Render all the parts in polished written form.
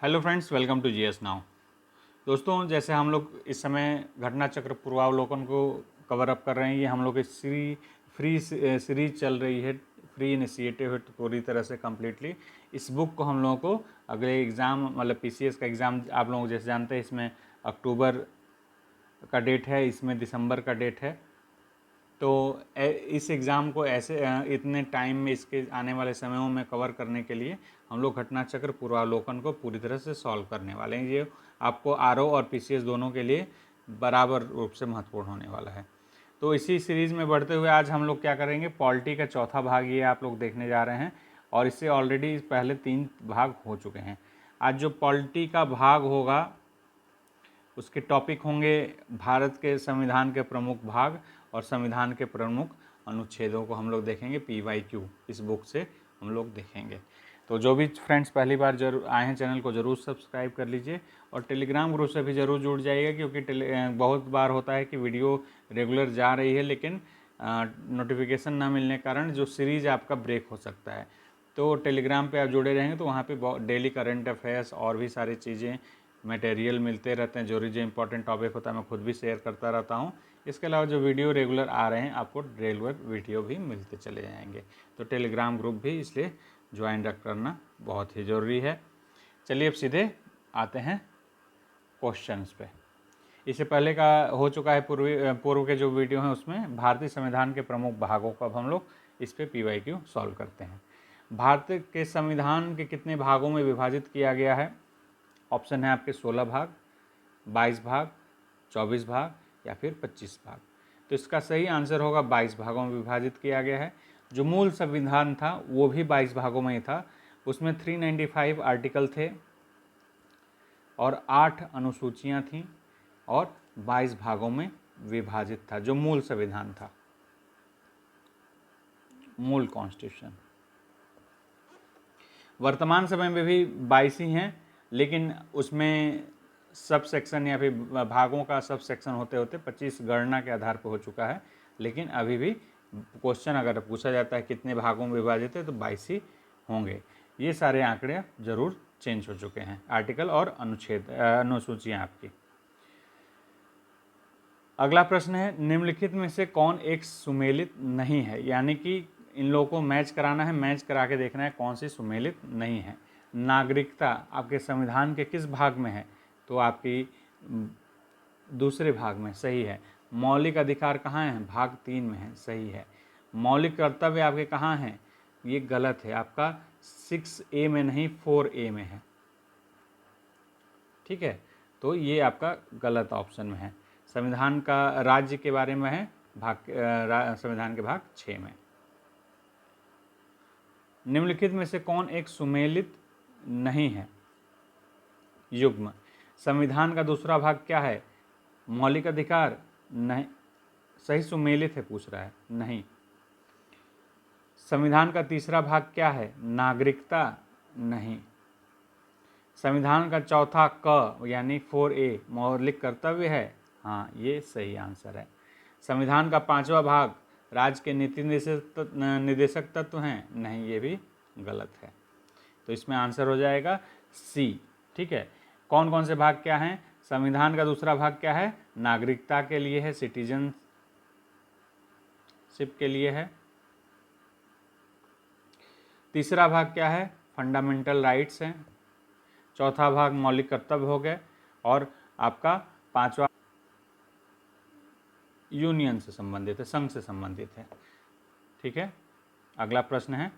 Hello friends, welcome to GS now. दोस्तों, जैसे हम लोग इस समय घटना चक्र पूर्वावलोकन को कवर अप कर रहे हैं, ये हम लोग की फ्री सीरीज चल रही है, फ्री इनिशिएटिव है पूरी तरह से कम्प्लीटली। इस बुक को हम लोगों को अगले एग्ज़ाम मतलब पीसीएस का एग्ज़ाम आप लोग जैसे जानते हैं, इसमें अक्टूबर का डेट है, इसमें दिसंबर का डेट है। तो इस एग्ज़ाम को ऐसे इतने टाइम में इसके आने वाले समयों में कवर करने के लिए हम लोग घटना चक्र पूर्वावलोकन को पूरी तरह से सॉल्व करने वाले हैं। ये आपको आरओ और पीसीएस दोनों के लिए बराबर रूप से महत्वपूर्ण होने वाला है। तो इसी सीरीज़ में बढ़ते हुए आज हम लोग क्या करेंगे, पॉलिटी का चौथा भाग ये आप लोग देखने जा रहे हैं, और इससे ऑलरेडी पहले 3 भाग हो चुके हैं। आज जो पॉलिटी का भाग होगा उसके टॉपिक होंगे भारत के संविधान के प्रमुख भाग और संविधान के प्रमुख अनुच्छेदों को हम लोग देखेंगे। PYQ इस बुक से हम लोग देखेंगे। तो जो भी फ्रेंड्स पहली बार जरूर आए हैं, चैनल को ज़रूर सब्सक्राइब कर लीजिए और टेलीग्राम ग्रुप से भी ज़रूर जुड़ जाइएगा, क्योंकि बहुत बार होता है कि वीडियो रेगुलर जा रही है लेकिन नोटिफिकेशन ना मिलने के कारण जो सीरीज़ आपका ब्रेक हो सकता है। तो टेलीग्राम पे आप जुड़े रहेंगे तो वहाँ पे डेली करंट अफेयर्स और भी सारी चीज़ें मटेरियल मिलते रहते हैं। जो इंपॉर्टेंट टॉपिक होता है मैं खुद भी शेयर करता रहता हूँ। इसके अलावा जो वीडियो रेगुलर आ रहे हैं आपको रेगुलर वीडियो भी मिलते चले जाएंगे। तो टेलीग्राम ग्रुप भी इसलिए ज्वाइन रख करना बहुत ही ज़रूरी है। चलिए अब सीधे आते हैं क्वेश्चंस पे। इससे पहले का हो चुका है पूर्व के जो वीडियो हैं उसमें भारतीय संविधान के प्रमुख भागों को अब हम लोग इस पे PYQ सॉल्व करते हैं। भारत के संविधान के कितने भागों में विभाजित किया गया है? ऑप्शन है आपके 16 भाग, 22 भाग, 24 भाग या फिर 25 भाग। तो इसका सही आंसर होगा 22 भागों में विभाजित किया गया है। जो मूल संविधान था वो भी 22 भागों में ही था। उसमें 395 आर्टिकल थे और 8 अनुसूचियां थीं और 22 भागों में विभाजित था। जो मूल संविधान था, मूल कॉन्स्टिट्यूशन। वर्तमान समय में भी 22 ही हैं, लेकिन उसमें सब सेक्शन या फिर भागों का सब सेक्शन होते होते 25 गणना के आधार पर हो चुका है। लेकिन अभी भी क्वेश्चन अगर पूछा जाता है कितने भागों में विभाजित है तो 22 ही होंगे। ये सारे आंकड़े जरूर चेंज हो चुके हैं, आर्टिकल और अनुसूचियाँ आपकी। अगला प्रश्न है, निम्नलिखित में से कौन एक सुमेलित नहीं है? यानी कि इन लोगों को मैच कराना है, मैच करा के देखना है कौन सी सुमेलित नहीं है। नागरिकता आपके संविधान के किस भाग में है? तो आपकी दूसरे भाग में, सही है। मौलिक अधिकार कहाँ है? भाग 3 में है, सही है। मौलिक कर्तव्य आपके कहाँ हैं? ये गलत है, आपका 6A में नहीं 4A में है। ठीक है, तो ये आपका गलत ऑप्शन में है। संविधान का राज्य के बारे में है संविधान के भाग 6 में। निम्नलिखित में से कौन एक सुमेलित नहीं है? युग्म। संविधान का दूसरा भाग क्या है? मौलिक अधिकार, नहीं। सही सुमेलित है पूछ रहा है, नहीं। संविधान का तीसरा भाग क्या है? नागरिकता, नहीं। संविधान का चौथा क यानी 4A मौलिक कर्तव्य है, हाँ ये सही आंसर है। संविधान का 5वां भाग राज्य के नीति निदेशक तत्व हैं, नहीं, ये भी गलत है। तो इसमें आंसर हो जाएगा C। ठीक है, कौन कौन से भाग क्या हैं? संविधान का दूसरा भाग क्या है? नागरिकता के लिए है, सिटीजनशिप के लिए है। तीसरा भाग क्या है? फंडामेंटल राइट्स हैं। चौथा भाग मौलिक कर्तव्य हो गए और आपका 5वां यूनियन से संबंधित है, संघ से संबंधित है। ठीक है, अगला प्रश्न है,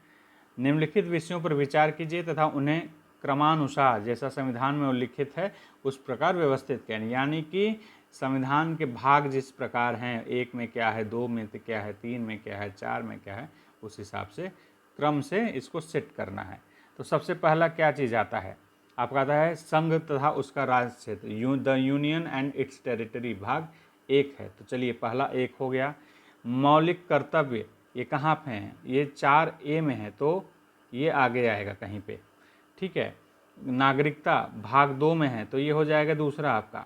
निम्नलिखित विषयों पर विचार कीजिए तथा उन्हें क्रमानुसार जैसा संविधान में उल्लिखित है उस प्रकार व्यवस्थित करें। यानी कि संविधान के भाग जिस प्रकार हैं, 1 में क्या है, 2 में क्या है, 3 में क्या है, 4 में क्या है, उस हिसाब से क्रम से इसको सेट करना है। तो सबसे पहला क्या चीज़ आता है? आपका आता है संघ तथा उसका राज्य क्षेत्र, the union and it's territory, भाग 1 है। तो चलिए पहला 1 हो गया। मौलिक कर्तव्य ये कहाँ पे हैं? ये 4A में है, तो ये आगे आएगा कहीं पे। ठीक है, नागरिकता भाग 2 में है, तो ये हो जाएगा दूसरा आपका।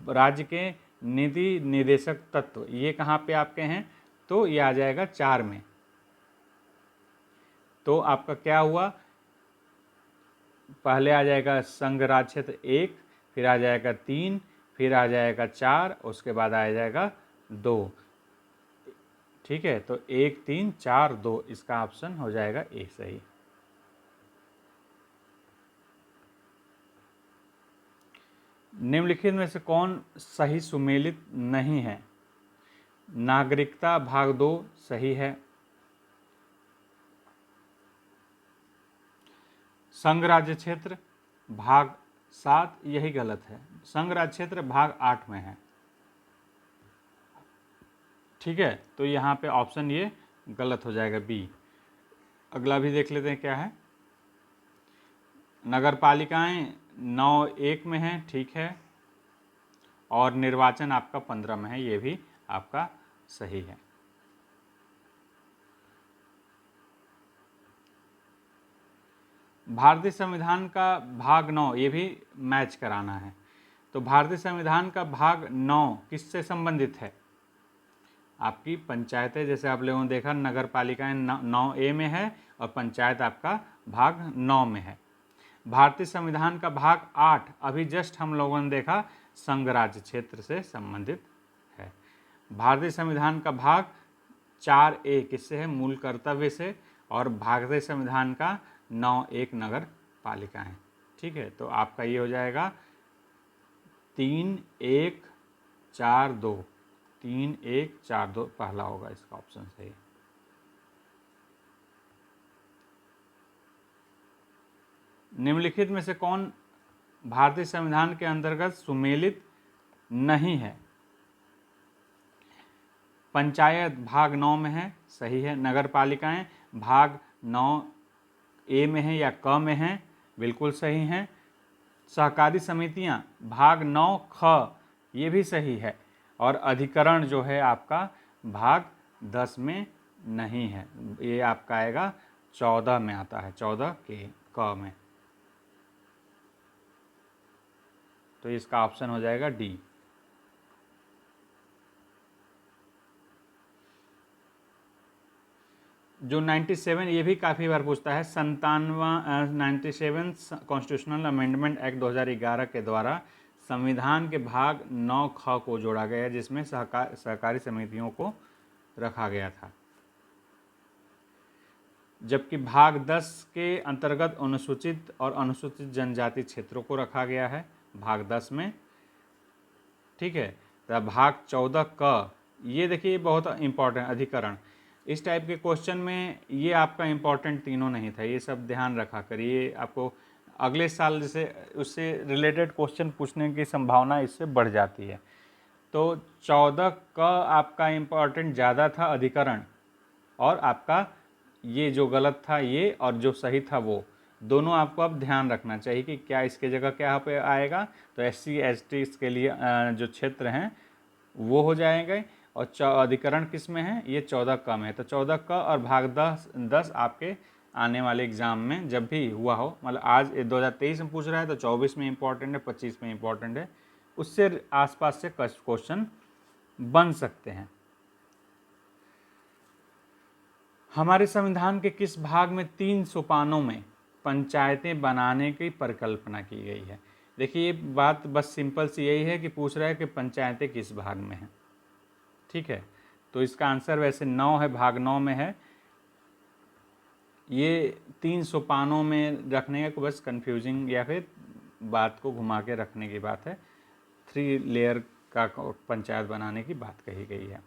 राज्य के नीति निदेशक तत्व ये कहाँ पे आपके हैं? तो ये आ जाएगा 4 में। तो आपका क्या हुआ? पहले आ जाएगा संघ राज्य क्षेत्र 1, फिर आ जाएगा 3, फिर आ जाएगा 4, उसके बाद आ जाएगा 2। ठीक है, तो 1, 3, 4, 2 इसका ऑप्शन हो जाएगा ए सही। निम्नलिखित में से कौन सही सुमेलित नहीं है? नागरिकता भाग 2 सही है। संघ राज्य क्षेत्र भाग 7 यही गलत है। संघ राज्य क्षेत्र भाग 8 में है। ठीक है, तो यहाँ पे ऑप्शन ये गलत हो जाएगा बी। अगला भी देख लेते हैं क्या है। नगर पालिकाएँ 9(1) में हैं, ठीक है, और निर्वाचन आपका 15 में है, ये भी आपका सही है। भारतीय संविधान का भाग 9 ये भी मैच कराना है। तो भारतीय संविधान का भाग 9 किससे संबंधित है? आपकी पंचायतें, जैसे आप लोगों ने देखा नगर पालिकाएँ 9A में है और पंचायत आपका भाग 9 में है। भारतीय संविधान का भाग 8 अभी जस्ट हम लोगों ने देखा संघ राज्य क्षेत्र से संबंधित है। भारतीय संविधान का भाग 4A किससे है? मूल कर्तव्य से। और भारतीय संविधान का 9(1) नगर पालिकाएँ। ठीक है, तो आपका ये हो जाएगा 3, 1, 4, 2। 3, 1, 4, 2 पहला होगा इसका ऑप्शन सही। निम्नलिखित में से कौन भारतीय संविधान के अंतर्गत सुमेलित नहीं है? पंचायत भाग 9 में है, सही है। नगर पालिकाएँ भाग 9A में है या क में है, बिल्कुल सही हैं। सहकारी समितियां भाग 9(ख) ये भी सही है। और अधिकरण जो है आपका भाग 10 में नहीं है, ये आपका आएगा 14 में आता है, 14 के क में। तो इसका ऑप्शन हो जाएगा डी। जो 97 ये भी काफ़ी बार पूछता है, 97 कॉन्स्टिट्यूशनल अमेंडमेंट एक्ट 2011 के द्वारा संविधान के भाग 9(ख) को जोड़ा गया, जिसमें सहकारी समितियों को रखा गया था। जबकि भाग 10 के अंतर्गत अनुसूचित और अनुसूचित जनजाति क्षेत्रों को रखा गया है भाग 10 में। ठीक है, तो भाग 14(क) ये देखिए बहुत इम्पोर्टेंट अधिकरण। इस टाइप के क्वेश्चन में ये आपका इम्पोर्टेंट तीनों नहीं था, ये सब ध्यान रखा करिए। आपको अगले साल जैसे उससे रिलेटेड क्वेश्चन पूछने की संभावना इससे बढ़ जाती है। तो 14(क) आपका इम्पोर्टेंट ज़्यादा था अधिकरण, और आपका ये जो गलत था ये और जो सही था वो, दोनों आपको अब ध्यान रखना चाहिए कि क्या इसके जगह क्या पे आएगा। तो SC ST के लिए जो क्षेत्र हैं वो हो जाएंगे। और अधिकरण किस में है? ये 14(क) में है। तो 14(क) और भाग 10 आपके आने वाले एग्ज़ाम में जब भी हुआ हो, मतलब आज 2023 में पूछ रहा है तो 24 में इम्पॉर्टेंट है, 25 में इम्पॉर्टेंट है, उससे आसपास से क्वेश्चन बन सकते हैं। हमारे संविधान के किस भाग में 3 सोपानों में पंचायतें बनाने की परिकल्पना की गई है? देखिए ये बात बस सिंपल सी यही है कि पूछ रहा है कि पंचायतें किस भाग में हैं। ठीक है, तो इसका आंसर वैसे 9 है, भाग 9 में है। ये 3 सोपानों में रखने का बस कंफ्यूजिंग या फिर बात को घुमा के रखने की बात है। 3 लेयर का पंचायत बनाने की बात कही गई है।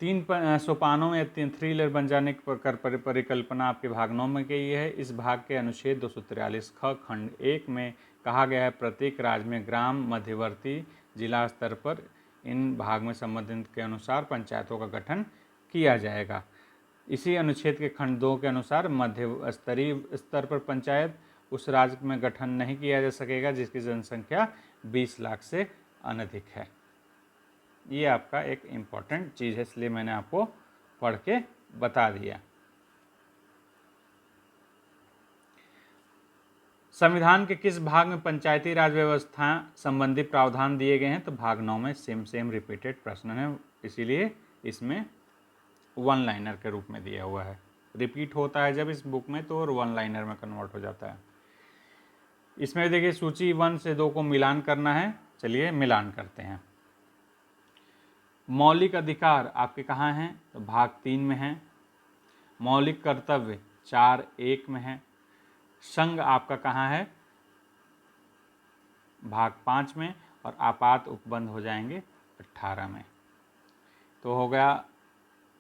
3 सोपानों में 3 लेयर बन जाने की परिकल्पना आपके भाग 9 में की है। इस भाग के अनुच्छेद 243 ख खंड 1 में कहा गया है प्रत्येक राज्य में ग्राम मध्यवर्ती जिला स्तर पर इन भाग में संबंधित के अनुसार पंचायतों का गठन किया जाएगा। इसी अनुच्छेद के खंड 2 के अनुसार मध्य स्तरीय स्तर पर पंचायत उस राज्य में गठन नहीं किया जा सकेगा जिसकी जनसंख्या 20 लाख से अनधिक है। ये आपका एक इम्पॉर्टेंट चीज़ है, इसलिए मैंने आपको पढ़ के बता दिया। संविधान के किस भाग में पंचायती राज व्यवस्था संबंधी प्रावधान दिए गए हैं? तो भाग 9 में सेम रिपीटेड प्रश्न है, इसीलिए इसमें 1 लाइनर के रूप में दिया हुआ है। रिपीट होता है जब इस बुक में तो वन लाइनर में कन्वर्ट हो जाता है। इसमें देखिए सूची 1 से 2 को मिलान करना है, चलिए मिलान करते हैं। मौलिक अधिकार आपके कहाँ हैं, तो भाग 3 में है। मौलिक कर्तव्य 4.1 में है। संघ आपका कहाँ है, भाग 5 में, और आपात उपबंध हो जाएंगे 18 में। तो हो गया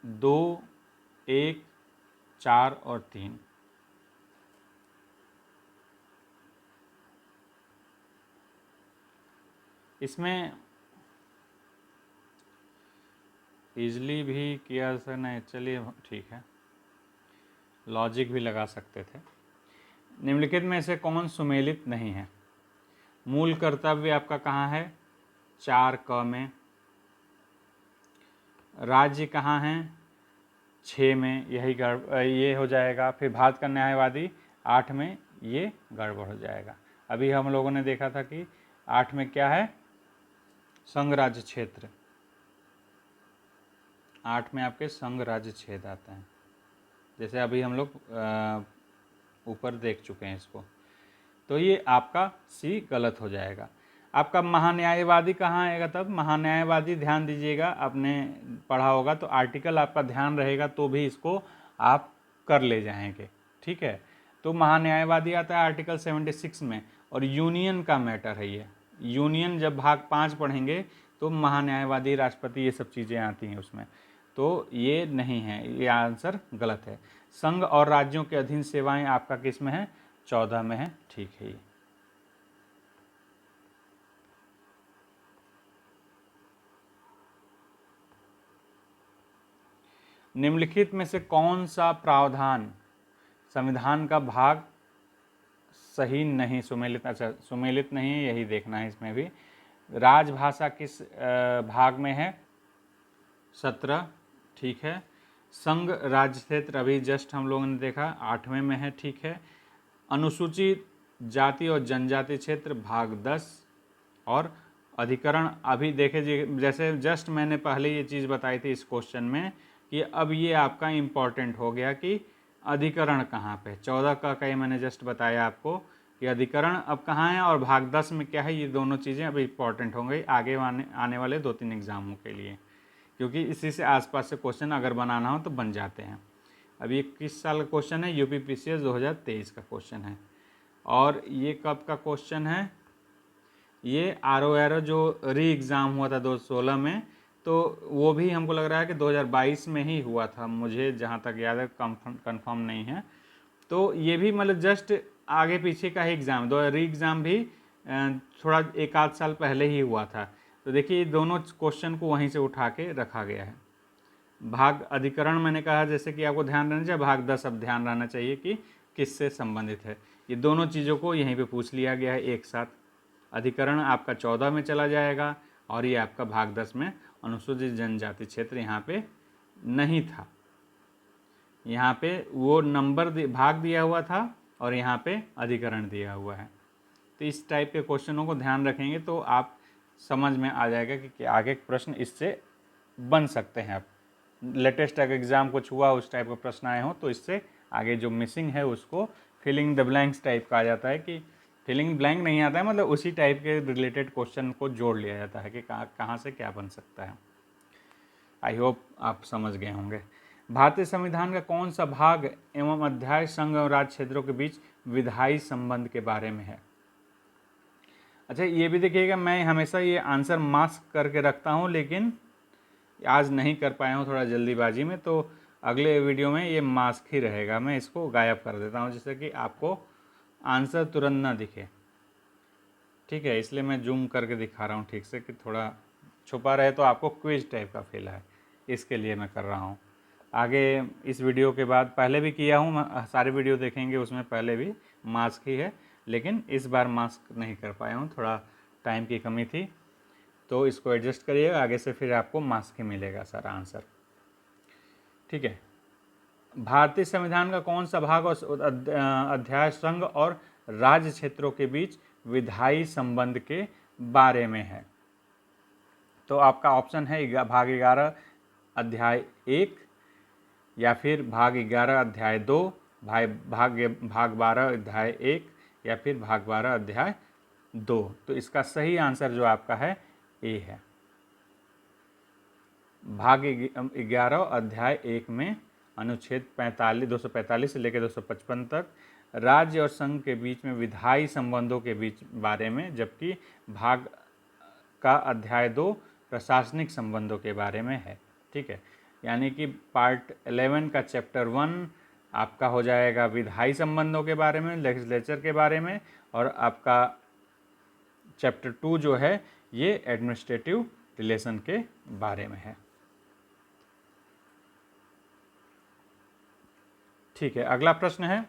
2, 1, 4 और 3। इसमें ईजली भी किया सर, नहीं चलिए ठीक है, लॉजिक भी लगा सकते थे। निम्नलिखित में से कौन सुमेलित नहीं है। मूल कर्तव्य आपका कहाँ है, 4 में। राज्य कहाँ है, 6 में, यही ये हो जाएगा। फिर भारत का न्यायवादी 8 में, ये गड़बड़ हो जाएगा। अभी हम लोगों ने देखा था कि 8 में क्या है, संघ राज्य क्षेत्र। 8 में आपके संघ राज्य क्षेत्र आता है, जैसे अभी हम लोग ऊपर देख चुके हैं इसको। तो ये आपका सी गलत हो जाएगा। आपका महान्यायवादी कहाँ आएगा, तब महान्यायवादी ध्यान दीजिएगा, आपने पढ़ा होगा तो आर्टिकल आपका ध्यान रहेगा तो भी इसको आप कर ले जाएंगे, ठीक है। तो महान्यायवादी आता है आर्टिकल 76 में, और यूनियन का मैटर है ये। यूनियन जब भाग 5 पढ़ेंगे तो महान्यायवादी, राष्ट्रपति, ये सब चीज़ें आती हैं उसमें, तो ये नहीं है, ये आंसर गलत है। संघ और राज्यों के अधीन सेवाएं आपका किस में है, 14 में है, ठीक है। ये निम्नलिखित में से कौन सा प्रावधान संविधान का भाग सही नहीं, सुमेलित, अच्छा सुमेलित नहीं है, यही देखना है इसमें भी। राजभाषा किस भाग में है, 17, ठीक है। संघ राज्य क्षेत्र अभी जस्ट हम लोगों ने देखा 8वें में है, ठीक है। अनुसूचित जाति और जनजाति क्षेत्र भाग 10, और अधिकरण अभी देखे जैसे जस्ट मैंने पहले ये चीज़ बताई थी इस क्वेश्चन में कि अब ये आपका इम्पॉर्टेंट हो गया कि अधिकरण कहाँ पे, 14 का ये मैंने जस्ट बताया आपको कि अधिकरण अब कहाँ है और भाग 10 में क्या है। ये दोनों चीज़ें अभी इम्पॉर्टेंट हो गई आगे आने वाले 2-3 एग्जामों के लिए, क्योंकि इसी से आसपास से क्वेश्चन अगर बनाना हो तो बन जाते हैं। अभी 21 साल का क्वेश्चन है, यूपीपीसीएस 2023 का क्वेश्चन है। और ये कब का क्वेश्चन है, ये आर जो री एग्ज़ाम हुआ था 2016 में, तो वो भी हमको लग रहा है कि 2022 में ही हुआ था, मुझे जहाँ तक याद है, कंफर्म नहीं है। तो ये भी मतलब जस्ट आगे पीछे का ही एग्ज़ाम, री एग्ज़ाम भी थोड़ा 1-8 साल पहले ही हुआ था। तो देखिए दोनों क्वेश्चन को वहीं से उठा के रखा गया है। भाग अधिकरण मैंने कहा जैसे कि आपको ध्यान रहना चाहिए, भाग 10 अब ध्यान रहना चाहिए कि किससे संबंधित है। ये दोनों चीज़ों को यहीं पे पूछ लिया गया है एक साथ। अधिकरण आपका 14 में चला जाएगा, और ये आपका भाग 10 में अनुसूचित जनजाति क्षेत्र यहाँ पे नहीं था। यहाँ पे वो नंबर भाग दिया हुआ था और यहाँ पे अधिकरण दिया हुआ है। तो इस टाइप के क्वेश्चनों को ध्यान रखेंगे तो आप समझ में आ जाएगा कि आगे प्रश्न इससे बन सकते हैं। आप लेटेस्ट अगर एग्ज़ाम कुछ हुआ उस टाइप के प्रश्न आए हों तो इससे आगे जो मिसिंग है उसको फिलिंग द ब्लैंक्स टाइप का आ जाता है, कि फिलिंग ब्लैंक नहीं आता है, मतलब उसी टाइप के रिलेटेड क्वेश्चन को जोड़ लिया जाता है कि कहाँ से क्या बन सकता है। आई होप आप समझ गए होंगे। भारतीय संविधान का कौन सा भाग एवं अध्याय संघ और राज्य क्षेत्रों के बीच विधायी संबंध के बारे में है। अच्छा ये भी देखिएगा, मैं हमेशा ये आंसर मास्क करके रखता हूँ, लेकिन आज नहीं कर पाया हूँ थोड़ा जल्दीबाजी में, तो अगले वीडियो में ये मास्क ही रहेगा, मैं इसको गायब कर देता हूँ जिससे कि आपको आंसर तुरंत ना दिखे, ठीक है। इसलिए मैं जूम करके दिखा रहा हूँ ठीक से कि थोड़ा छुपा रहे तो आपको क्विज टाइप का फील है, इसके लिए मैं कर रहा हूँ। आगे इस वीडियो के बाद पहले भी किया हूँ, सारे वीडियो देखेंगे उसमें पहले भी मास्क ही है, लेकिन इस बार मास्क नहीं कर पाया हूँ, थोड़ा टाइम की कमी थी, तो इसको एडजस्ट करिएगा, आगे से फिर आपको मास्क ही मिलेगा सारा आंसर, ठीक है। भारतीय संविधान का कौन सा भाग और अध्याय संघ और राज्य क्षेत्रों के बीच विधायी संबंध के बारे में है। तो आपका ऑप्शन है भाग 11 अध्याय 1, या फिर भाग 11 अध्याय 2, भाग 12 अध्याय 1, या फिर भाग 12 अध्याय 2। तो इसका सही आंसर जो आपका है ए है। भाग 11 अध्याय 1 में अनुच्छेद 245 से लेकर 255 तक राज्य और संघ के बीच में विधायी संबंधों के बीच बारे में, जबकि भाग का अध्याय 2 प्रशासनिक संबंधों के बारे में है। ठीक है, यानी कि पार्ट 11 का चैप्टर 1 आपका हो जाएगा विधायी संबंधों के बारे में, लेजिस्लेचर के बारे में, और आपका चैप्टर 2 जो है ये एडमिनिस्ट्रेटिव रिलेशन के बारे में है। ठीक है, अगला प्रश्न है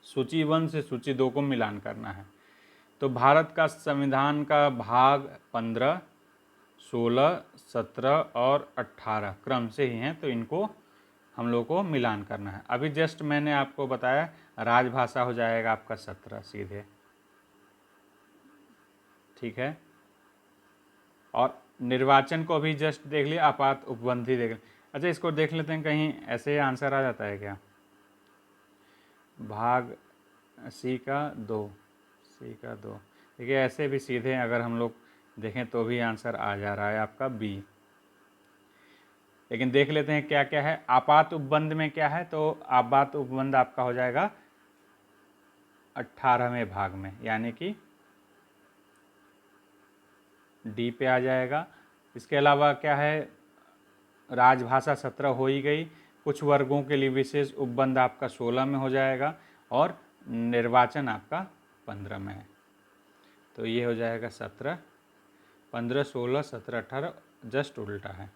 सूची 1 से सूची 2 को मिलान करना है। तो भारत का संविधान का भाग 15, 16, 17 और 18 क्रम से ही हैं, तो इनको हम लोग को मिलान करना है। अभी जस्ट मैंने आपको बताया राजभाषा हो जाएगा आपका 17 सीधे। ठीक है, और निर्वाचन को भी जस्ट देख लिया, आपात उपबंधी देख लिया। अच्छा, इसको देख लेते हैं, कहीं ऐसे आंसर आ जाता है क्या? भाग सी का 2, देखिए ऐसे भी सीधे अगर हम लोग देखें तो भी आंसर आ जा रहा है आपका बी। लेकिन देख लेते हैं क्या क्या है। आपात उपबंध में क्या है, तो आपात उपबंध आपका हो जाएगा 18वें भाग में, यानी कि डी पे आ जाएगा। इसके अलावा क्या है, राजभाषा 17 हो ही गई, कुछ वर्गों के लिए विशेष उपबंध आपका 16 में हो जाएगा, और निर्वाचन आपका 15 में है। तो ये हो जाएगा 17, 15, 16, 17, 18 जस्ट उल्टा है।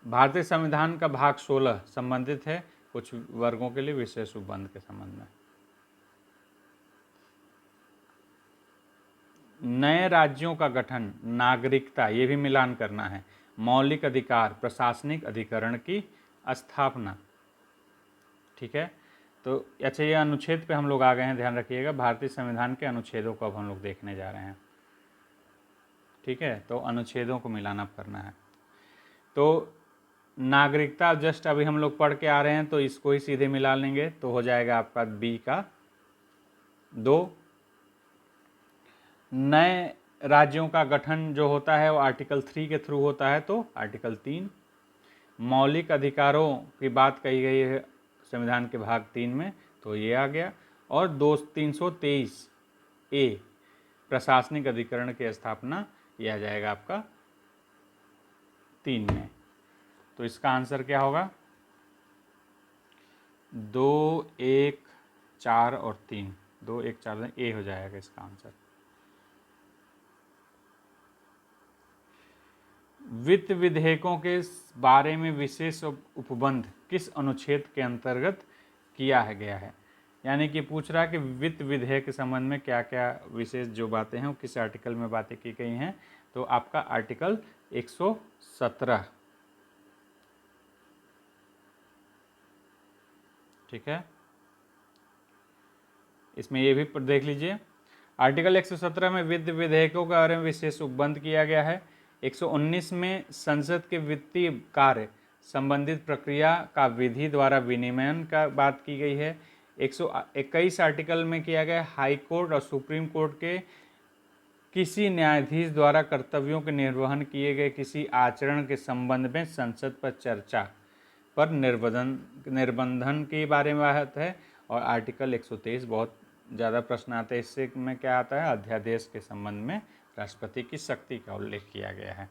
भारतीय संविधान का भाग 16 संबंधित है कुछ वर्गों के लिए विशेष उपबंध के संबंध में। नए राज्यों का गठन, नागरिकता, ये भी मिलान करना है, मौलिक अधिकार, प्रशासनिक अधिकरण की स्थापना। ठीक है, तो अच्छा ये अनुच्छेद पे हम लोग आ गए हैं, ध्यान रखिएगा। भारतीय संविधान के अनुच्छेदों को अब हम लोग देखने जा रहे हैं। ठीक है, तो अनुच्छेदों को मिलाना करना है। तो नागरिकता जस्ट अभी हम लोग पढ़ के आ रहे हैं, तो इसको ही सीधे मिला लेंगे, तो हो जाएगा आपका बी का 2। नए राज्यों का गठन जो होता है वो आर्टिकल 3 के थ्रू होता है, तो आर्टिकल 3। मौलिक अधिकारों की बात कही गई है संविधान के भाग 3 में, तो ये आ गया। और 323 ए प्रशासनिक अधिकरण की स्थापना, यह आ जाएगा आपका 3 में। तो इसका आंसर क्या होगा? 2, 1, 4 और 3, 2, 1, 4 ए हो जाएगा इसका आंसर। वित्त विधेयकों के बारे में विशेष उपबंध किस अनुच्छेद के अंतर्गत किया गया है? यानी कि पूछ रहा है कि वित्त विधेयक के संबंध में क्या क्या विशेष जो बातें हैं वो किस आर्टिकल में बातें की गई हैं, तो आपका आर्टिकल 117। ठीक है, इसमें ये भी देख लीजिए, आर्टिकल 117 में वित्त विधेयकों के बारे में विशेष उपबंध किया गया है। 119 में संसद के वित्तीय कार्य संबंधित प्रक्रिया का विधि द्वारा विनियमन का बात की गई है। 121 आर्टिकल में किया गया हाई कोर्ट और सुप्रीम कोर्ट के किसी न्यायाधीश द्वारा कर्तव्यों के निर्वहन किए गए किसी आचरण के संबंध में संसद पर चर्चा पर निर्बंधन के बारे में बात है। और आर्टिकल 123 बहुत ज़्यादा प्रश्न आते हैं, इससे में क्या आता है, अध्यादेश के संबंध में राष्ट्रपति की शक्ति का उल्लेख किया गया है।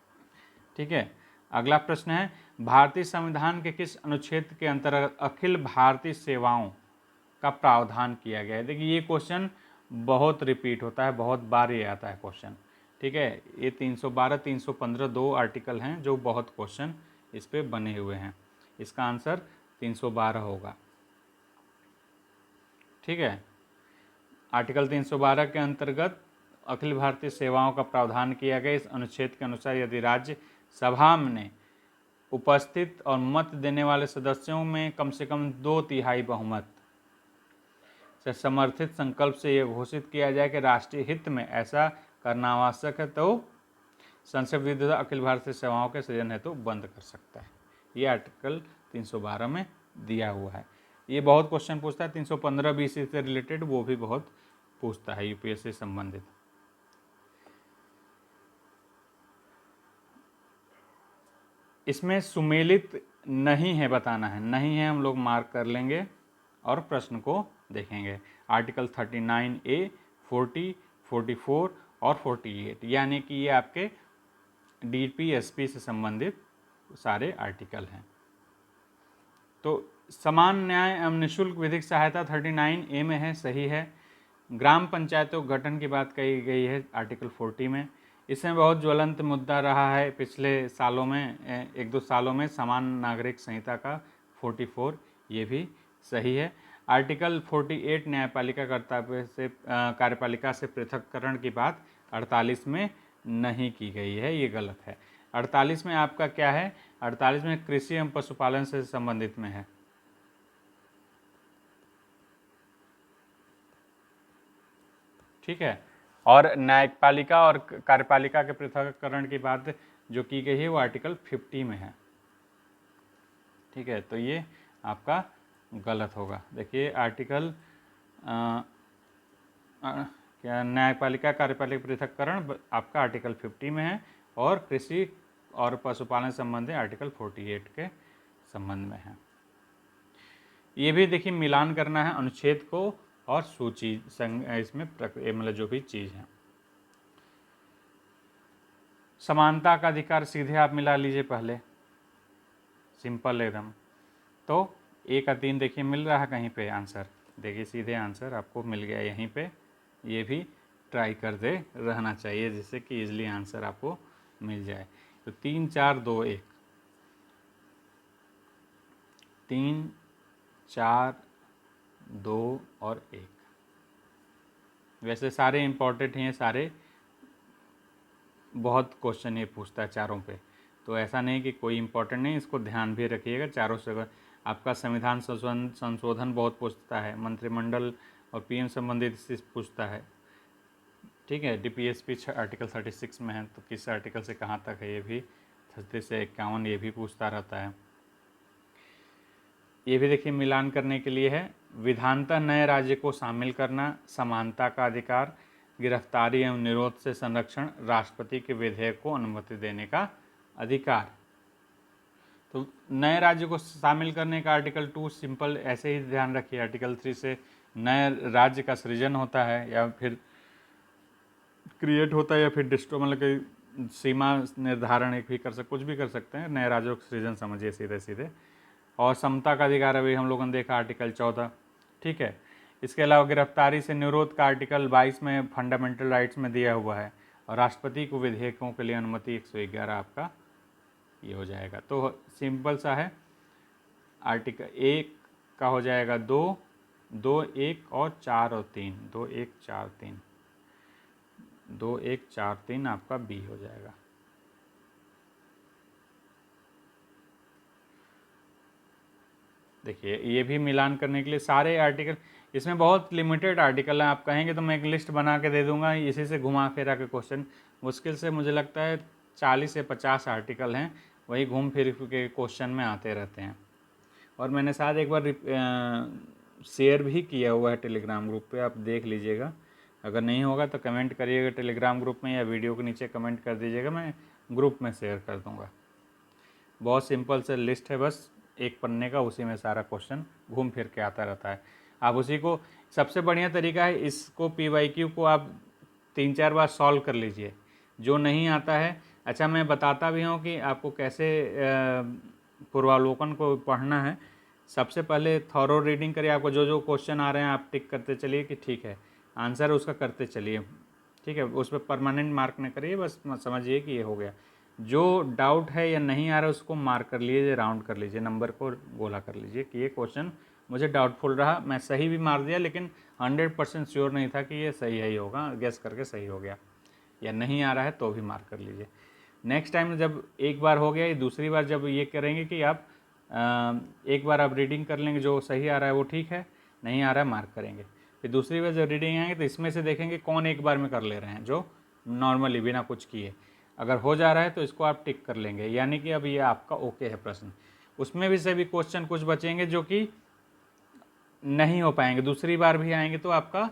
ठीक है, अगला प्रश्न है भारतीय संविधान के किस अनुच्छेद के अंतर्गत अखिल भारतीय सेवाओं का प्रावधान किया गया है? देखिए ये क्वेश्चन बहुत रिपीट होता है, बहुत बार ये आता है क्वेश्चन। ठीक है, ये 312, 315 2 आर्टिकल हैं जो बहुत क्वेश्चन इस पे बने हुए हैं। इसका आंसर 312 होगा। ठीक है, आर्टिकल 312 के अंतर्गत अखिल भारतीय सेवाओं का प्रावधान किया गया। इस अनुच्छेद के अनुसार यदि राज्य सभा में उपस्थित और मत देने वाले सदस्यों में कम से कम 2/3 बहुमत से समर्थित संकल्प से यह घोषित किया जाए कि राष्ट्रीय हित में ऐसा करना आवश्यक है तो संसद विधि अखिल भारतीय सेवाओं के सृजन हेतु बंद कर सकता है। ये आर्टिकल 312 में दिया हुआ है। ये बहुत क्वेश्चन पूछता है, 315 BC से रिलेटेड वो भी बहुत पूछता है यूपीएससी संबंधित। इसमें सुमेलित नहीं है बताना है, नहीं है हम लोग मार्क कर लेंगे और प्रश्न को देखेंगे। आर्टिकल 39A, 40, 44 और 48 यानी कि ये आपके DPSP से संबंधित सारे आर्टिकल हैं। तो समान न्याय एवं निःशुल्क विधिक सहायता 39A में है, सही है। ग्राम पंचायतों गठन की बात कही गई है आर्टिकल 40 में। इसमें बहुत ज्वलंत मुद्दा रहा है पिछले सालों में, एक दो सालों में, समान नागरिक संहिता का 44, ये भी सही है। आर्टिकल 48 न्यायपालिका कर्तव्य से कार्यपालिका से पृथककरण की बात 48 में नहीं की गई है, ये गलत है। 48 में आपका क्या है, 48 में कृषि एवं पशुपालन से संबंधित में है। ठीक है, और न्यायपालिका और कार्यपालिका के पृथककरण की बात जो की गई है वो आर्टिकल 50 में है। ठीक है, तो ये आपका गलत होगा। देखिए आर्टिकल क्या, न्यायपालिका कार्यपालिका पृथककरण आपका आर्टिकल 50 में है और कृषि और पशुपालन संबंधी आर्टिकल 48 के संबंध में है। ये भी देखिए मिलान करना है अनुच्छेद को और सूची इसमें मतलब जो भी चीज़ है। समानता का अधिकार सीधे आप मिला लीजिए पहले, सिंपल एकदम। तो 1 का 3 देखिए मिल रहा है कहीं पे आंसर, देखिए सीधे आंसर आपको मिल गया यहीं पे। ये भी ट्राई करते रहना चाहिए जिससे कि इजली आंसर आपको मिल जाए। तो 3 4 2 1, 3 4 2 और 1। वैसे सारे इम्पोर्टेंट हैं, सारे बहुत क्वेश्चन ये पूछता है चारों पे, तो ऐसा नहीं कि कोई इम्पोर्टेंट नहीं, इसको ध्यान भी रखिएगा। चारों से आपका संविधान संशोधन बहुत पूछता है, मंत्रिमंडल और पीएम संबंधित से पूछता है। ठीक है, DPSP आर्टिकल 36 में है, तो किस आर्टिकल से कहाँ तक है ये भी 36 से 51 ये भी पूछता रहता है। ये भी देखिए मिलान करने के लिए है। विधानतः नए राज्य को शामिल करना, समानता का अधिकार, गिरफ्तारी एवं निरोध से संरक्षण, राष्ट्रपति के विधेयक को अनुमति देने का अधिकार। तो नए राज्य को शामिल करने का आर्टिकल 2 सिंपल ऐसे ही ध्यान रखिए। आर्टिकल 3 से नए राज्य का सृजन होता है या फिर क्रिएट होता है या फिर डिस्ट्रो मतलब कि सीमा निर्धारण एक भी कर सकते, कुछ भी कर सकते हैं। नए राज्यों का सृजन समझिए सीधे सीधे। और समता का अधिकार अभी हम लोगों ने देखा आर्टिकल 14। ठीक है, इसके अलावा गिरफ्तारी से निरोध का आर्टिकल 22 में फंडामेंटल राइट्स में दिया हुआ है। और राष्ट्रपति को विधेयकों के लिए अनुमति 111 आपका ये हो जाएगा। तो सिंपल सा है, आर्टिकल 1 का हो जाएगा 2, 2 1 और 4 और 3, 2 1 4 3, 2 1 4 3 आपका बी हो जाएगा। देखिए ये भी मिलान करने के लिए सारे आर्टिकल, इसमें बहुत लिमिटेड आर्टिकल हैं। आप कहेंगे तो मैं एक लिस्ट बना के दे दूंगा, इसी से घुमा फिरा के क्वेश्चन, मुश्किल से मुझे लगता है 40 से 50 आर्टिकल हैं, वही घूम फिर के क्वेश्चन में आते रहते हैं। और मैंने शायद एक बार शेयर भी किया हुआ है टेलीग्राम ग्रुप पे, आप देख लीजिएगा। अगर नहीं होगा तो कमेंट करिएगा टेलीग्राम ग्रुप में या वीडियो के नीचे कमेंट कर दीजिएगा, मैं ग्रुप में शेयर कर दूँगा। बहुत सिंपल से लिस्ट है, बस एक पन्ने का, उसी में सारा क्वेश्चन घूम फिर के आता रहता है। आप उसी को, सबसे बढ़िया तरीका है इसको PYQ को आप 3-4 बार सॉल्व कर लीजिए। जो नहीं आता है, अच्छा मैं बताता भी हूँ कि आपको कैसे पूर्वावलोकन को पढ़ना है। सबसे पहले थॉरो रीडिंग करिए, आपको जो जो क्वेश्चन आ रहे हैं आप टिक करते चलिए कि ठीक है, आंसर उसका करते चलिए। ठीक है, उस पर परमानेंट मार्क न करिए, बस समझिए कि ये हो गया। जो डाउट है या नहीं आ रहा है उसको मार्क कर लीजिए, राउंड कर लीजिए, नंबर को गोला कर लीजिए कि ये क्वेश्चन मुझे डाउटफुल रहा। मैं सही भी मार दिया लेकिन 100% श्योर नहीं था कि ये सही है ही होगा, गेस करके सही हो गया। या नहीं आ रहा है तो भी मार्क कर लीजिए। नेक्स्ट टाइम जब एक बार हो गया, ये दूसरी बार जब ये करेंगे कि आप एक बार आप रीडिंग कर लेंगे, जो सही आ रहा है वो ठीक है, नहीं आ रहा है मार्क करेंगे। फिर दूसरी बार जब रीडिंग आएंगे तो इसमें से देखेंगे कौन एक बार में कर ले रहे हैं, जो नॉर्मली बिना कुछ किए। अगर हो जा रहा है तो इसको आप टिक कर लेंगे, यानी कि अब ये आपका ओके है प्रश्न। उसमें भी से भी क्वेश्चन कुछ बचेंगे जो कि नहीं हो पाएंगे, दूसरी बार भी आएंगे तो आपका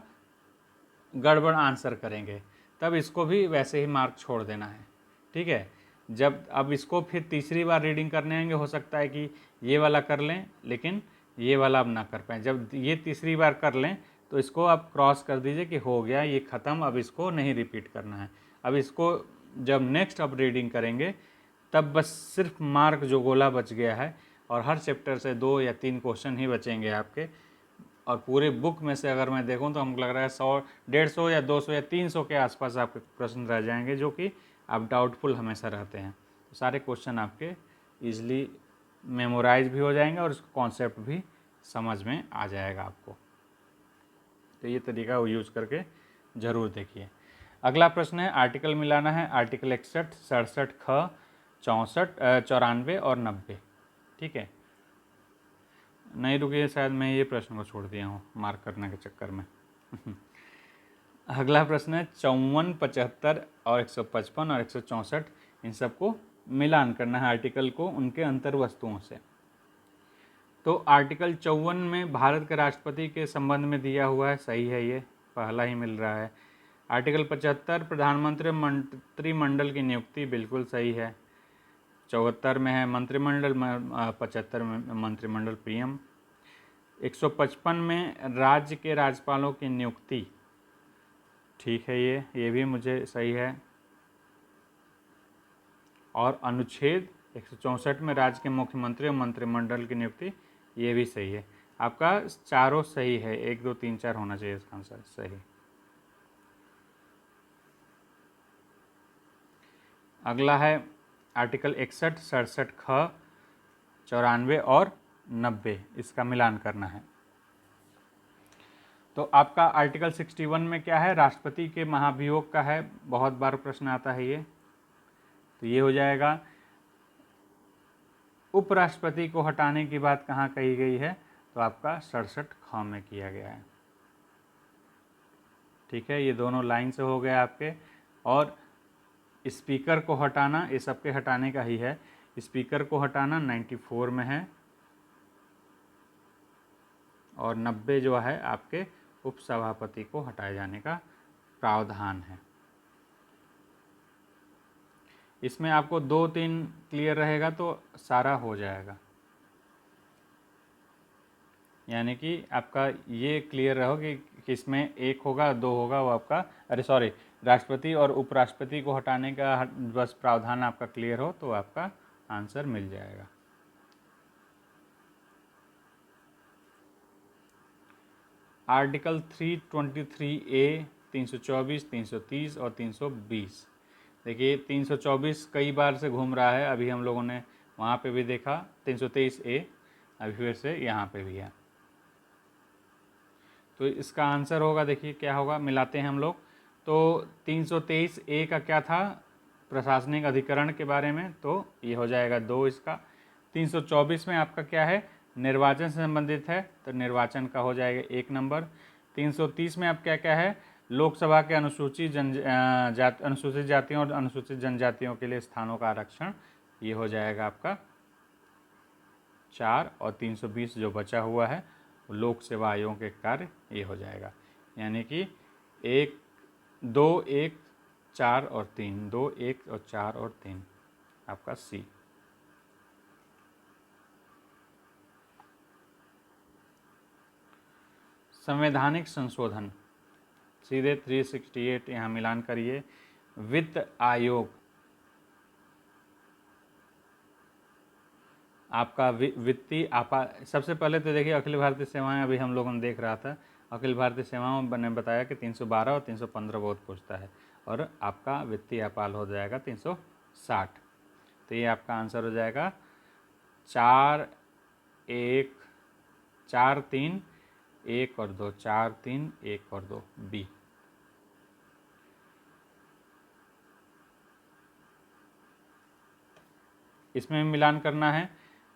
गड़बड़ आंसर करेंगे, तब इसको भी वैसे ही मार्क छोड़ देना है, ठीक है। जब अब इसको फिर तीसरी बार रीडिंग करने आएंगे, हो सकता है कि ये वाला कर लें लेकिन ये वाला अब ना कर पाएँ। जब ये तीसरी बार कर लें तो इसको आप क्रॉस कर दीजिए कि हो गया ये ख़त्म, अब इसको नहीं रिपीट करना है। अब इसको जब नेक्स्ट अब रीडिंग करेंगे तब बस सिर्फ मार्क जो गोला बच गया है, और हर चैप्टर से 2 या 3 क्वेश्चन ही बचेंगे आपके, और पूरे बुक में से अगर मैं देखूं तो हमको लग रहा है 100, 150 या 200 या 300 के आसपास आपके प्रश्न रह जाएंगे, जो कि आप डाउटफुल हमेशा रहते हैं। तो सारे क्वेश्चन आपके ईजिली मेमोराइज भी हो जाएंगे और उसका कॉन्सेप्ट भी समझ में आ जाएगा आपको। तो ये तरीका यूज करके ज़रूर देखिए। अगला प्रश्न है, आर्टिकल मिलाना है। आर्टिकल 61, 67, ख, 64, 94 और 90, ठीक है। नहीं रुकिए, शायद मैं ये प्रश्न को छोड़ दिया हूँ मार्क करने के चक्कर में। अगला प्रश्न है 54, 75 और 155 और 164, इन सबको मिलान करना है आर्टिकल को उनके अंतर वस्तुओं से। तो आर्टिकल 54 में भारत के राष्ट्रपति के संबंध में दिया हुआ है, सही है, ये पहला ही मिल रहा है। आर्टिकल 75 प्रधानमंत्री मंत्रिमंडल की नियुक्ति, बिल्कुल सही है। 74 में है मंत्रिमंडल, 75 में मंत्रिमंडल पीएम। 155 में राज्य के राज्यपालों की नियुक्ति, ठीक है, ये भी मुझे सही है। और अनुच्छेद 164 में राज्य के मुख्यमंत्री और मंत्रिमंडल की नियुक्ति, ये भी सही है। आपका चारों सही है, 1 2 3 4 होना चाहिए इसका आंसर सही। अगला है आर्टिकल 61, 67, ख, 94 और 90, इसका मिलान करना है। तो आपका आर्टिकल 61 में क्या है, राष्ट्रपति के महाभियोग का है, बहुत बार प्रश्न आता है ये। तो ये हो जाएगा। उपराष्ट्रपति को हटाने की बात कहाँ कही गई है, तो आपका 67 ख में किया गया है, ठीक है। ये दोनों लाइन से हो गए आपके। और स्पीकर को हटाना, ये सबके हटाने का ही है। स्पीकर को हटाना 94 में है, और 90 जो है आपके उपसभापति को हटाए जाने का प्रावधान है। इसमें आपको 2-3 क्लियर रहेगा तो सारा हो जाएगा, यानी कि आपका ये क्लियर रहो कि इसमें 1 होगा 2 होगा, वो आपका, अरे सॉरी, राष्ट्रपति और उपराष्ट्रपति को हटाने का बस प्रावधान आपका क्लियर हो तो आपका आंसर मिल जाएगा। आर्टिकल 323A, 324, 330 और 320। देखिए 324 कई बार से घूम रहा है, अभी हम लोगों ने वहाँ पे भी देखा। 323A अभी फिर से यहाँ पे भी है। तो इसका आंसर होगा, देखिए क्या होगा, मिलाते हैं हम लोग। तो 323A का क्या था, प्रशासनिक अधिकरण के बारे में, तो ये हो जाएगा 2 इसका। 324 में आपका क्या है, निर्वाचन से संबंधित है, तो निर्वाचन का हो जाएगा 1 नंबर। 330 में आप क्या क्या है, लोकसभा के अनुसूचित जातियों और अनुसूचित जनजातियों के लिए स्थानों का आरक्षण, ये हो जाएगा आपका 4। और 320 जो बचा हुआ है लोक सेवा आयोग के कार्य, ये हो जाएगा। यानी कि 1 2 1 4 और 3, 2 1 और 4 और 3 आपका सी। संवैधानिक संशोधन, सीधे 368 यहाँ मिलान करिए। वित्त आयोग, आपका वित्तीय सबसे पहले तो देखिए अखिल भारतीय सेवाएं, अभी हम लोगों ने देख रहा था, अखिल भारतीय सेवाओं ने बताया कि 312 और 315 बहुत पूछता है, और आपका वित्तीय आपाल हो जाएगा 360। तो ये आपका आंसर हो जाएगा 4 1 4 3 1 और 2, 4 3 1 और 2 बी। इसमें मिलान करना है।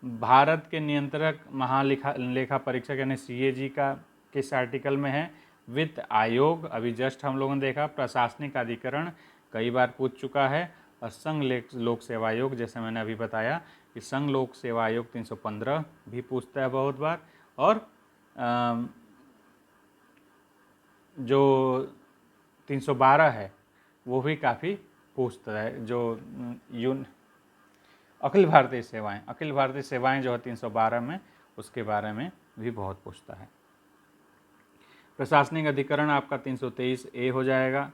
भारत के नियंत्रक महालेखा परीक्षक यानी CAG का किस आर्टिकल में है, वित्त आयोग अभी जस्ट हम लोगों ने देखा, प्रशासनिक अधिकरण कई बार पूछ चुका है, और संघ लोक सेवा आयोग जैसे मैंने अभी बताया कि संघ लोक सेवा आयोग 315 भी पूछता है बहुत बार, और जो 312 है वो भी काफ़ी पूछता है, जो अखिल भारतीय सेवाएं जो है 312 में, उसके बारे में भी बहुत पूछता है। प्रशासनिक अधिकरण आपका 323A हो जाएगा।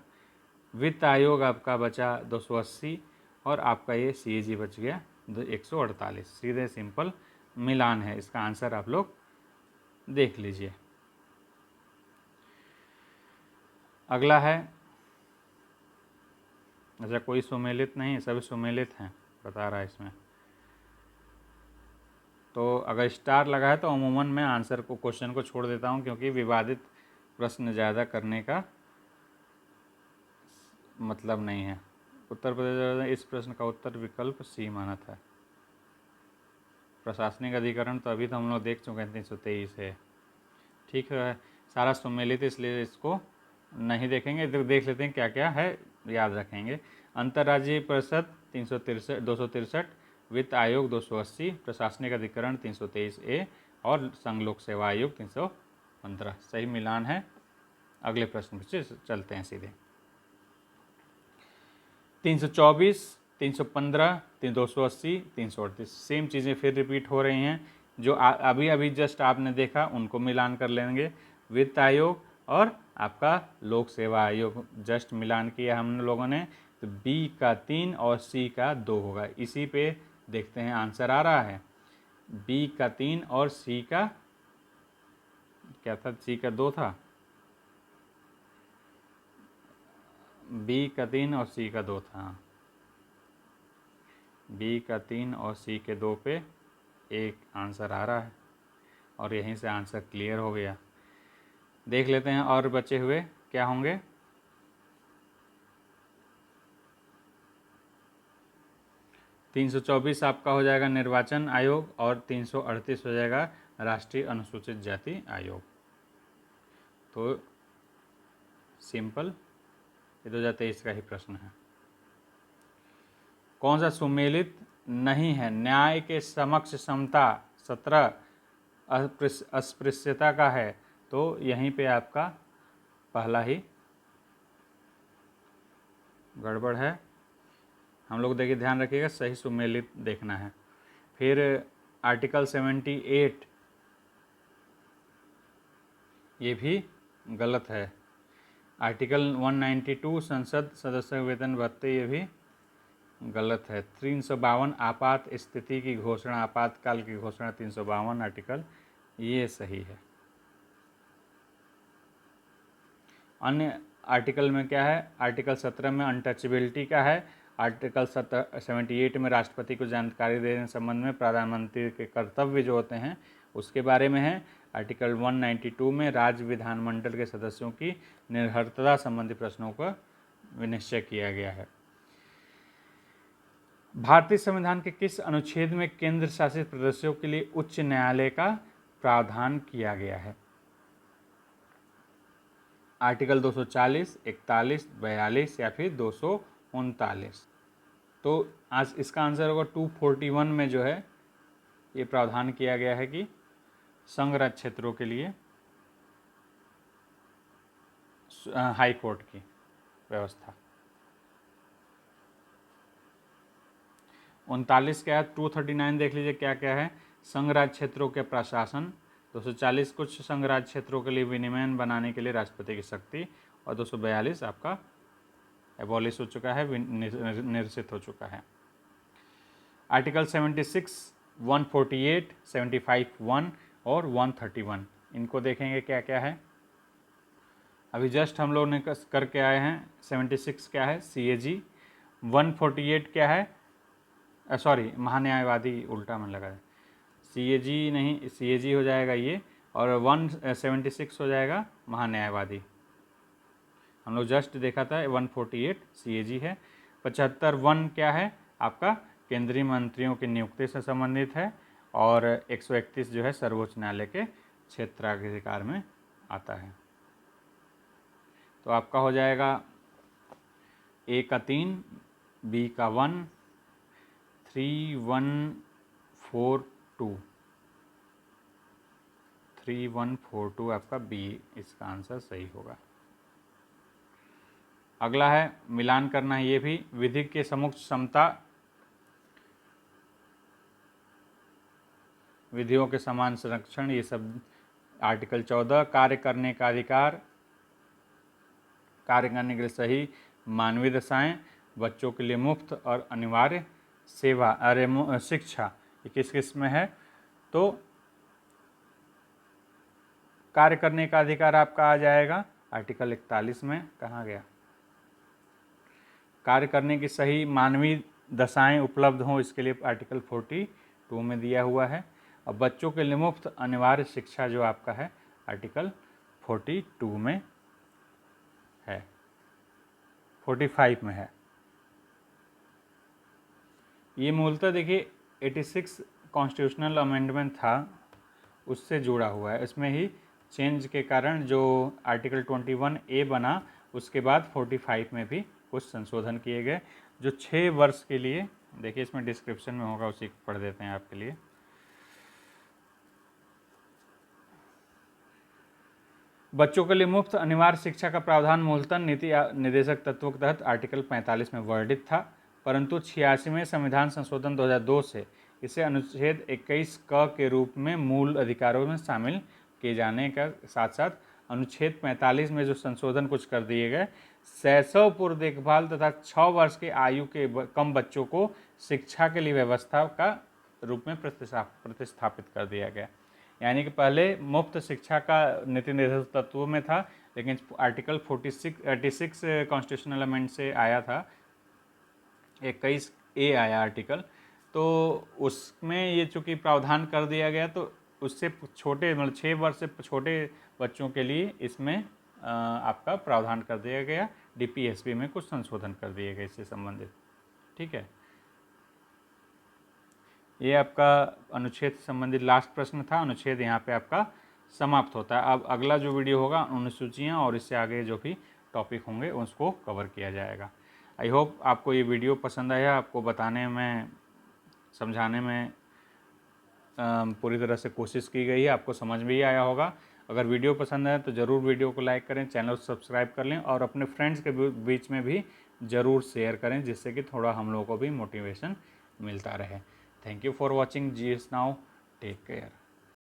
वित्त आयोग आपका बचा 280, और आपका ये CAG बच गया 148। सीधे सिंपल मिलान है, इसका आंसर आप लोग देख लीजिए। अगला है, अच्छा कोई सुमेलित नहीं, सभी सुमेलित हैं बता रहा है इसमें, तो अगर स्टार लगा है तो अमूमन मैं आंसर को, क्वेश्चन को छोड़ देता हूं, क्योंकि विवादित प्रश्न ज़्यादा करने का मतलब नहीं है। उत्तर प्रदेश, इस प्रश्न का उत्तर विकल्प सी माना था। प्रशासनिक अधिकरण तो अभी तो हम लोग देख चुके हैं, 323 है। ठीक है, सारा सुमेलित इसलिए इसको नहीं देखेंगे, इधर देख लेते हैं क्या क्या है, याद रखेंगे। अंतर्राज्यीय परिषद 263, वित्त आयोग 280, प्रशासनिक अधिकरण 323A, और संघ लोक सेवा आयोग 315। सही मिलान है। अगले प्रश्न से चलते हैं सीधे। 324, 315, 280, 338, सेम चीज़ें फिर रिपीट हो रही हैं। जो अभी अभी जस्ट आपने देखा उनको मिलान कर लेंगे। वित्त आयोग और आपका लोक सेवा आयोग जस्ट मिलान किया हम लोगों ने, तो B का 3 और C का 2 होगा। इसी पे देखते हैं आंसर आ रहा है। B का 3 और C का क्या था, C का 2 था। B का 3 और C का 2 था। B का 3 और C के 2 पे एक आंसर आ रहा है, और यहीं से आंसर क्लियर हो गया। देख लेते हैं और बचे हुए क्या होंगे। तीन 324 आपका हो जाएगा निर्वाचन आयोग, और 338 हो जाएगा राष्ट्रीय अनुसूचित जाति आयोग। तो सिंपल, ये 2023 का ही प्रश्न है। कौन सा सुमेलित नहीं है? न्याय के समक्ष समता 17 अस्पृश्यता का है, तो यहीं पे आपका पहला ही गड़बड़ है। हम लोग देखिए, ध्यान रखिएगा, सही सुमेलित देखना है। फिर आर्टिकल 78 ये भी गलत है। आर्टिकल 192 संसद सदस्य वेतन भत्ते, ये भी गलत है। 352 आपात स्थिति की घोषणा, आपातकाल की घोषणा 352 आर्टिकल, ये सही है। अन्य आर्टिकल में क्या है? आर्टिकल 17 में अनटचेबिलिटी का है। आर्टिकल 78 में राष्ट्रपति को जानकारी देने संबंध में प्रधानमंत्री के कर्तव्य जो होते हैं उसके बारे में है। आर्टिकल 192 में राज्य विधानमंडल के सदस्यों की निर्भरता संबंधी प्रश्नों का निश्चय किया गया है। भारतीय संविधान के किस अनुच्छेद में केंद्र शासित प्रदेशों के लिए उच्च न्यायालय का प्रावधान किया गया है? आर्टिकल 240, 41, 42 या फिर 239। तो आज इसका आंसर होगा 241 में जो है ये प्रावधान किया गया है कि संघ राज्य क्षेत्रों के लिए हाई कोर्ट की व्यवस्था। 39 क्या है? 239 देख लीजिए क्या क्या है। संघ राज्य क्षेत्रों के प्रशासन। 240 कुछ संघ राज्य क्षेत्रों के लिए विनियमन बनाने के लिए राष्ट्रपति की शक्ति, और 242 आपका एबॉलिश हो चुका है, निरसित हो चुका है। आर्टिकल 76, 148, 75, 1 और 131, इनको देखेंगे क्या क्या है। अभी जस्ट हम लोग ने करके आए हैं। 76 क्या है? CAG। 148 क्या है? सॉरी, महान्यायवादी, उल्टा मन लगा है। CAG नहीं, CAG हो जाएगा ये, और 176 हो जाएगा महान्यायवादी। हम लोग जस्ट देखा था 148 CAG है। 75 1 क्या है आपका? केंद्रीय मंत्रियों की नियुक्ति से संबंधित है, और 131 जो है सर्वोच्च न्यायालय के क्षेत्राधिकार में आता है। तो आपका हो जाएगा ए का 3, बी का 1, 3 1 4 2, 3 1 4 2 आपका बी इसका आंसर सही होगा। अगला है मिलान करना है, ये भी विधि के समक्ष समता, विधियों के समान संरक्षण, ये सब आर्टिकल 14। कार्य करने का अधिकार, कार्य करने के लिए सही मानवीय दशाएं, बच्चों के लिए मुफ्त और अनिवार्य सेवा अरे शिक्षा, ये किस किस में है? तो कार्य करने का अधिकार आपका आ जाएगा आर्टिकल 41 में। कहाँ गया? कार्य करने की सही मानवीय दशाएं उपलब्ध हों, इसके लिए आर्टिकल 42 में दिया हुआ है। और बच्चों के लिए मुफ्त अनिवार्य शिक्षा जो आपका है आर्टिकल 42 में है, 45 में है। ये मूलतः देखिए 86 कॉन्स्टिट्यूशनल अमेंडमेंट था, उससे जुड़ा हुआ है। इसमें ही चेंज के कारण जो आर्टिकल 21A बना, उसके बाद 45 में भी कुछ संशोधन किए गए, जो 6 वर्ष के लिए, देखिए इसमें डिस्क्रिप्शन में होगा, उसी को पढ़ देते हैं आपके लिए। बच्चों के लिए मुफ्त अनिवार्य शिक्षा का प्रावधान मूलतः नीति निर्देशक तत्वों के तहत आर्टिकल 45 में वर्णित था, परंतु 86वें संविधान संशोधन 2002 से इसे अनुच्छेद 21 क के रूप में मूल अधिकारों में शामिल किए जाने का साथ साथ अनुच्छेद 45 में जो संशोधन कुछ कर दिए गए, शैशव पूर्व देखभाल तथा 6 वर्ष के आयु के कम बच्चों को शिक्षा के लिए व्यवस्था का रूप में प्रतिस्थापित कर दिया गया। यानी कि पहले मुफ्त शिक्षा का नीति निर्देशक तत्वों में था, लेकिन आर्टिकल 86 कॉन्स्टिट्यूशनल अमेंडमेंट से आया था, 21A आया आर्टिकल, तो उसमें ये चूँकि प्रावधान कर दिया गया, तो उससे छोटे मतलब 6 वर्ष से छोटे बच्चों के लिए इसमें आपका प्रावधान कर दिया गया। DPSP में कुछ संशोधन कर दिए गए इससे संबंधित। ठीक है, ये आपका अनुच्छेद से संबंधित लास्ट प्रश्न था। अनुच्छेद यहाँ पे आपका समाप्त होता है। अब अगला जो वीडियो होगा अनुसूचियाँ और इससे आगे जो भी टॉपिक होंगे उसको कवर किया जाएगा। आई होप आपको ये वीडियो पसंद आया, आपको बताने में समझाने में पूरी तरह से कोशिश की गई है, आपको समझ में ही आया होगा। अगर वीडियो पसंद है तो ज़रूर वीडियो को लाइक करें, चैनल को सब्सक्राइब कर लें और अपने फ्रेंड्स के बीच में भी ज़रूर शेयर करें, जिससे कि थोड़ा हम लोगों को भी मोटिवेशन मिलता रहे। Thank you for watching GS Now. Take care.